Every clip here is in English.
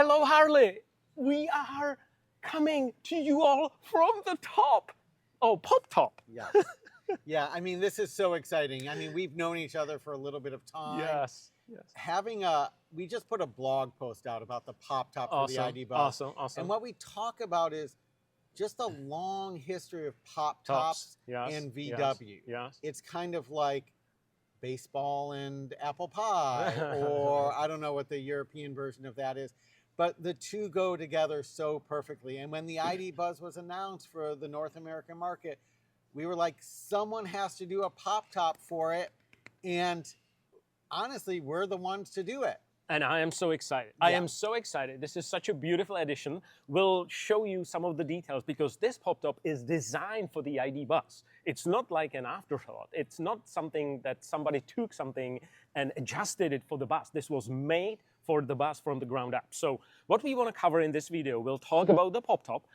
Hello, Harley. We are coming to you all from the top. Oh, Pop Top. Yes. Yeah, I mean, this is so exciting. I mean, we've known each other for a little bit of time. Yes. We just put a blog post out about the Pop Top for the ID Buzz. Awesome. And what we talk about is just a long history of Pop Tops and VW. Yes. It's kind of like baseball and apple pie, or I don't know what the European version of that is, but the two go together so perfectly. And when the ID Buzz was announced for the North American market, we were like, someone has to do a Pop Top for it. And honestly, we're the ones to do it. And I am so excited. Yeah. I am so excited. This is such a beautiful edition. We'll show you some of the details because this Pop-Top is designed for the ID Buzz. It's not like an afterthought. It's not something that somebody took something and adjusted it for the bus. This was made for the bus from the ground up. So what we want to cover in this video, we'll talk about the Pop-Top.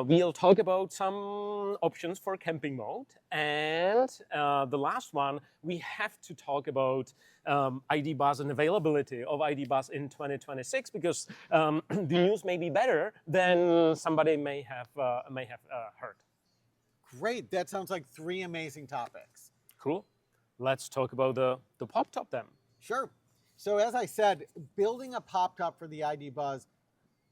We'll talk about some options for camping mode. And the last one, we have to talk about ID Buzz and availability of ID Buzz in 2026 because the news may be better than somebody may have heard. Great. That sounds like three amazing topics. Cool. Let's talk about the Pop-Top then. Sure. So as I said, building a Pop-Top for the ID Buzz,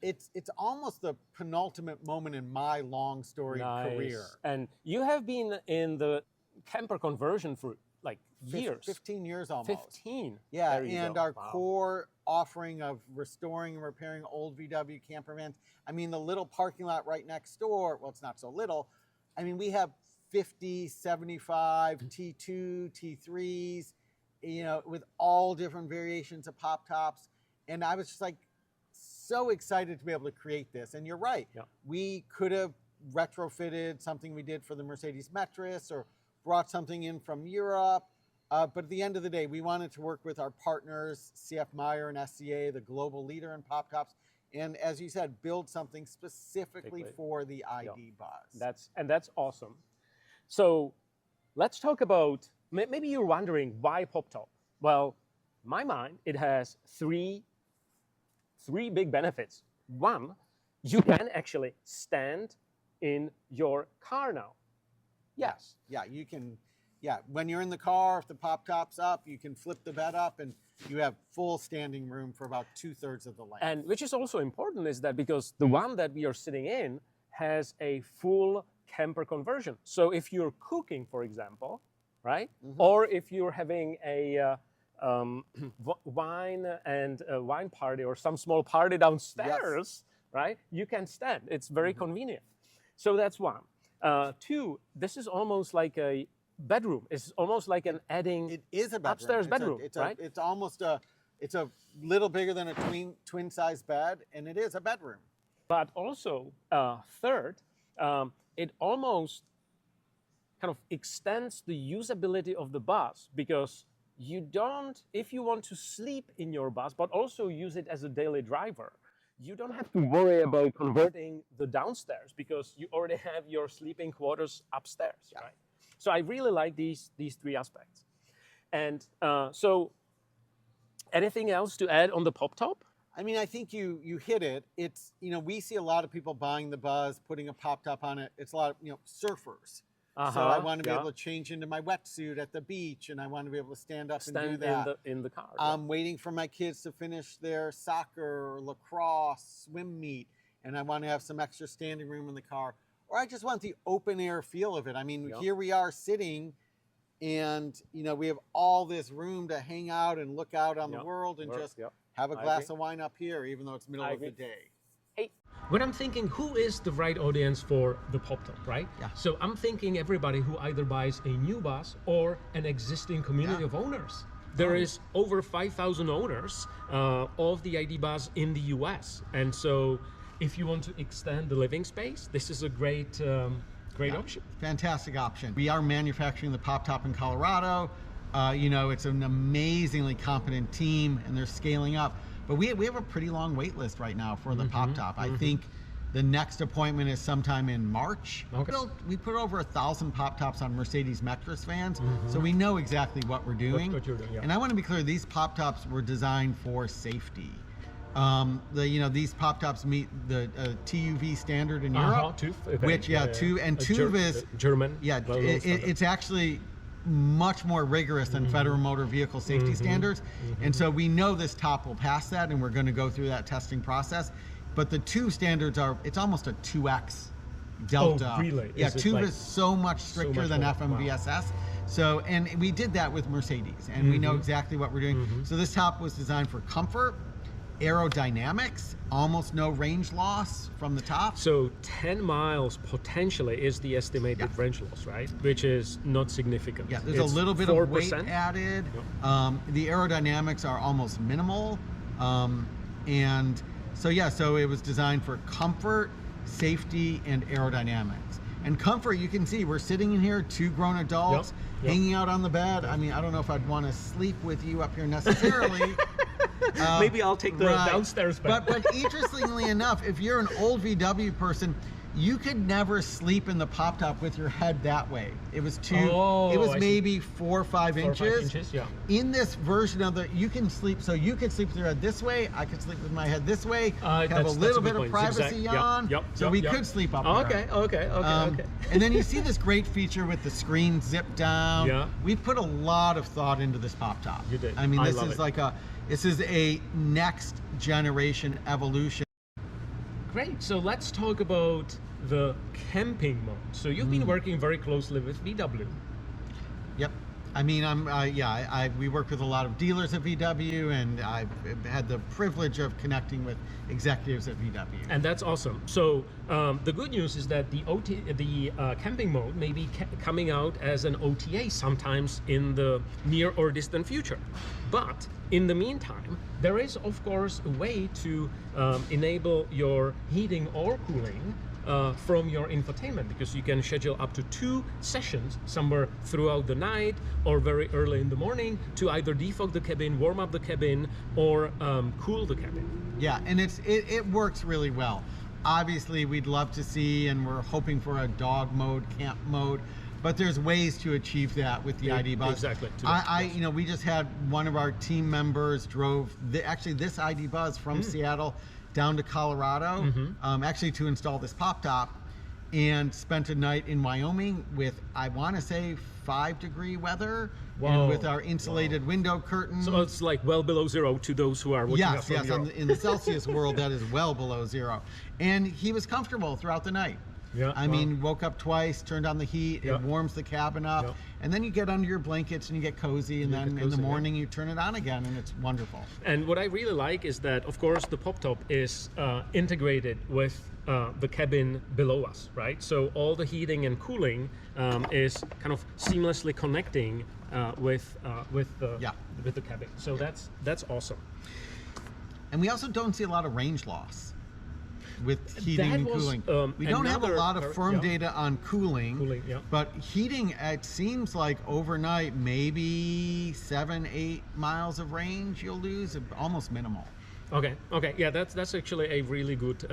it's almost the penultimate moment in my long storied career. And you have been in the camper conversion for like years. 15 years almost. 15. Yeah, and our core offering of restoring and repairing old VW camper vans. I mean, the little parking lot right next door, well, it's not so little. I mean, we have 50, 75, T2, T3s, you know, with all different variations of Pop Tops. And I was just like so excited to be able to create this. And you're right. Yeah. We could have retrofitted something we did for the Mercedes Metris or brought something in from Europe. But at the end of the day, we wanted to work with our partners, CF Meyer and SCA, the global leader in Pop Tops. And as you said, build something specifically for the ID Buzz. That's awesome. So let's talk about, maybe you're wondering why Pop-Top? Well, in my mind, it has three big benefits. One, you can actually stand in your car now. Yes. Yeah, you can. Yeah, when you're in the car, if the Pop-Top's up, you can flip the bed up and you have full standing room for about 2/3 of the length. And which is also important is that because the one that we are sitting in has a full camper conversion. So if you're cooking, for example, right? Or if you're having a wine party or some small party downstairs, right? You can stand. It's very convenient. So that's one. Two, this is almost like a bedroom. It's almost like an adding. It is a bedroom. Upstairs bedroom, right? It's almost it's a little bigger than a twin size bed, and it is a bedroom. But also, third, it almost kind of extends the usability of the bus because you don't, if you want to sleep in your bus, but also use it as a daily driver, you don't have to worry about converting the downstairs because you already have your sleeping quarters upstairs, right? So I really like these three aspects. And so anything else to add on the Pop-Top? I mean, I think you hit it. It's, you know, we see a lot of people buying the Buzz, putting a Pop-Top on it. It's a lot of, you know, surfers. So I want to be able to change into my wetsuit at the beach, and I want to be able to stand up and do that. in the car. I'm waiting for my kids to finish their soccer or lacrosse swim meet, and I want to have some extra standing room in the car. Or I just want the open air feel of it. I mean, here we are sitting, and you know, we have all this room to hang out and look out on the world and just have a glass of wine up here, even though it's middle of the day. Hey, when I'm thinking who is the right audience for the Pop-Top, right? Yeah. So I'm thinking everybody who either buys a new bus or an existing community of owners. There is over 5,000 owners of the ID Buzz in the US. And so if you want to extend the living space, this is a great option. Fantastic option. We are manufacturing the Pop-Top in Colorado. You know, it's an amazingly competent team and they're scaling up. But we have a pretty long wait list right now for the Pop-Top. I think the next appointment is sometime in March. Okay. We put over 1,000 Pop-Tops on Mercedes Metris vans, so we know exactly what we're doing. What you're doing, And I want to be clear, these Pop-Tops were designed for safety. These pop tops meet the TUV standard in Europe, TÜV, which TÜV is German. It's actually much more rigorous than Federal Motor Vehicle Safety standards, and so we know this top will pass that, and we're going to go through that testing process. But the TÜV standards it's almost a 2x delta. Oh, really? Yeah, TÜV is so much stricter than more. FMVSS. Wow. So, and we did that with Mercedes, and we know exactly what we're doing. So this top was designed for comfort, aerodynamics, almost no range loss from the top. So 10 miles potentially is the estimated range loss, right? Which is not significant. Yeah, there's a little bit 4%. of weight added. The aerodynamics are almost minimal. And so it was designed for comfort, safety, and aerodynamics. And comfort, you can see we're sitting in here, 2 grown adults, hanging out on the bed. I mean, I don't know if I'd want to sleep with you up here necessarily. Maybe I'll take the downstairs bed. But interestingly enough, if you're an old VW person, you could never sleep in the pop top with your head that way. It was maybe 4 or 5 inches. In this version of you can sleep, so you could sleep with your head this way, I could sleep with my head this way, have a little bit of privacy on, so we could sleep up there. Okay. And then you see this great feature with the screen zip down. We put a lot of thought into this pop top. You did. I mean, this is a next generation evolution. Great. So let's talk about the camping mode. So you've been working very closely with VW. Yep. I mean, we work with a lot of dealers at VW, and I've had the privilege of connecting with executives at VW. And that's awesome. So the good news is that the camping mode may be coming out as an OTA sometimes in the near or distant future. But in the meantime, there is of course a way to enable your heating or cooling from your infotainment, because you can schedule up to 2 sessions somewhere throughout the night or very early in the morning to either defog the cabin, warm up the cabin, or cool the cabin. Yeah, and it works really well. Obviously, we'd love to see, and we're hoping for a dog mode, camp mode, but there's ways to achieve that with the ID Buzz. Exactly. We just had one of our team members drove this ID Buzz from Seattle down to Colorado, actually to install this pop top, and spent a night in Wyoming with, I want to say, 5-degree weather. And with our insulated window curtain. So it's like well below 0 to those who are watching us from Europe. In the Celsius world, that is well below 0. And he was comfortable throughout the night. I mean, woke up twice, turned on the heat, it warms the cabin up, and then you get under your blankets and you get cozy, and then in the morning you turn it on again, and it's wonderful. And what I really like is that, of course, the pop top is integrated with the cabin below us, right? So all the heating and cooling is kind of seamlessly connecting with the cabin. So that's awesome. And we also don't see a lot of range loss with heating and cooling. We don't have a lot of firm data on cooling, but heating, it seems like overnight, maybe 7-8 miles of range you'll lose, almost minimal. Okay. Yeah, that's actually a really good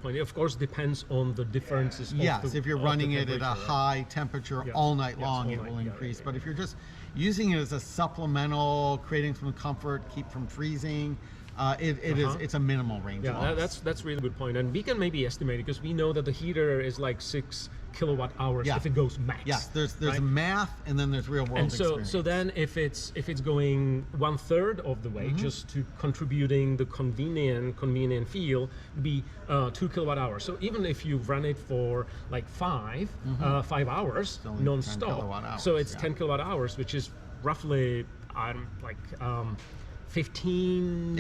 point. It of course depends on the differences. Yes, if you're running it at a high temperature all night long, it will increase. But if you're just using it as a supplemental, creating some comfort, keep from freezing, it's a minimal range loss. That's really good point. And we can maybe estimate it, because we know that the heater is like 6 kilowatt hours if it goes max. Yes, there's math, and then there's real world experience. So then if it's going 1/3 of the way, just to contributing the convenient feel, would be 2 kilowatt hours. So even if you run it for like 5 hours non-stop, so it's 10 kilowatt hours, which is roughly 15%,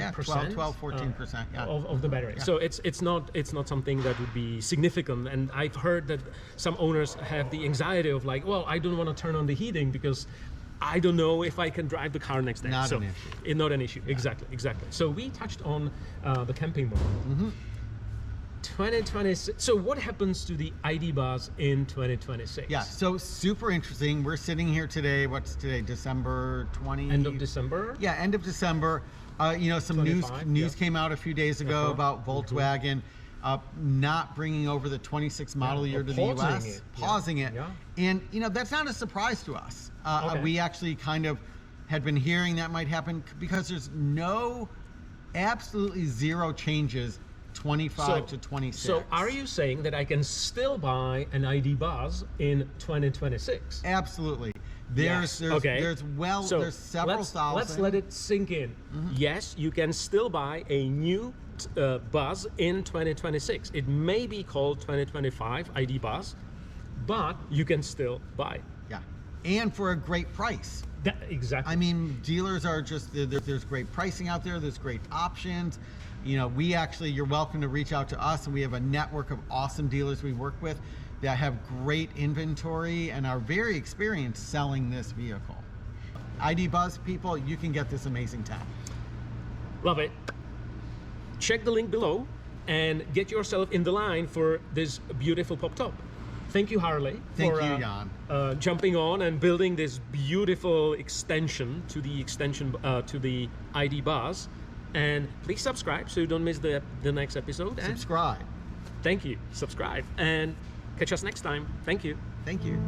12-14% of the battery. So it's not something that would be significant. And I've heard that some owners have the anxiety of like, well, I don't want to turn on the heating because I don't know if I can drive the car next day. Not an issue. Not an issue. Exactly. So we touched on the camping mode. 2026. So what happens to the ID Buzz in 2026? Yeah, so super interesting. We're sitting here today. What's today? December 20? End of December? Yeah, end of December. Some news came out a few days ago about Volkswagen not bringing over the 26 model year to the US, pausing it. And that's not a surprise to us. We actually kind of had been hearing that might happen, because there's no absolutely zero changes 25 to 26. So are you saying that I can still buy an ID Buzz in 2026? Absolutely. There's several thousand. Let's let it sink in. Yes, you can still buy a new Buzz in 2026. It may be called 2025 ID Buzz, but you can still buy it. Yeah, and for a great price. Exactly. I mean, dealers are just, there's great pricing out there, there's great options. You know, you're welcome to reach out to us, and we have a network of awesome dealers we work with that have great inventory and are very experienced selling this vehicle. ID Buzz people, you can get this amazing tech. Love it. Check the link below and get yourself in the line for this beautiful pop top. Thank you, Harley, Thank you, Jan. jumping on and building this beautiful extension to the ID Buzz. And please subscribe so you don't miss the next episode. Subscribe. Thank you. Subscribe and catch us next time. Thank you. Thank you.